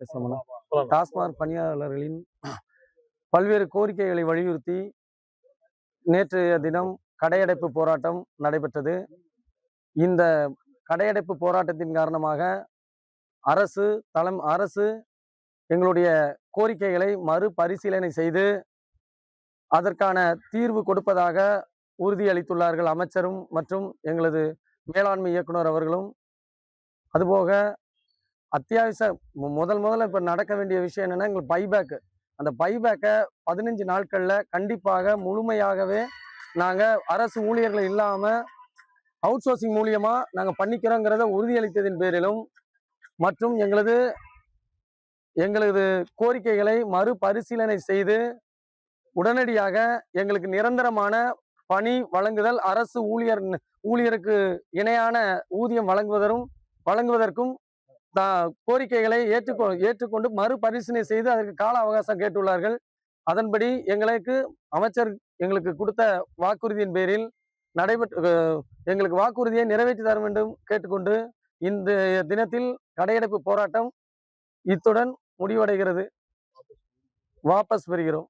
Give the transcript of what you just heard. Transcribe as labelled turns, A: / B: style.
A: பேசணும்னா டாஸ்மாக் பணியாளர்களின் பல்வேறு கோரிக்கைகளை வலியுறுத்தி நேற்றைய தினம் கடையடைப்பு போராட்டம் நடைபெற்றது. இந்த கடையடைப்பு போராட்டத்தின் காரணமாக அரசு எங்களுடைய கோரிக்கைகளை மறுபரிசீலனை செய்து அதற்கான தீர்வு கொடுப்பதாக உறுதியளித்துள்ளார்கள் அமைச்சரும் மற்றும் எங்களது மேலாண்மை இயக்குனர் அவர்களும். அதுபோக அத்தியாவசிய முதல்ல இப்போ நடக்க வேண்டிய விஷயம் என்னன்னா, எங்களுக்கு பைபேக், அந்த பைபேக்கை 15 நாட்களில் கண்டிப்பாக முழுமையாகவே நாங்கள் அரசு ஊழியர்கள் இல்லாமல் அவுட் சோர்சிங் மூலியமாக நாங்கள் பண்ணிக்கிறோங்கிறத உறுதியளித்ததின் பேரிலும் மற்றும் எங்களது கோரிக்கைகளை மறுபரிசீலனை செய்து உடனடியாக எங்களுக்கு நிரந்தரமான பணி வழங்குதல், அரசு ஊழியருக்கு இணையான ஊதியம் வழங்குவதற்கும் கோரிக்கைகளை ஏற்றுக்கொண்டு மறுபரிசீலனை செய்து அதற்கு கால அவகாசம் கேட்டுள்ளார்கள். அதன்படி அமைச்சர் எங்களுக்கு கொடுத்த வாக்குறுதியின் பேரில் எங்களுக்கு வாக்குறுதியை நிறைவேற்றி தர வேண்டும் கேட்டுக்கொண்டு இந்த தினத்தில் கடையடைப்பு போராட்டம் இத்துடன் முடிவடைகிறது. வாபஸ் பெறுகிறோம்.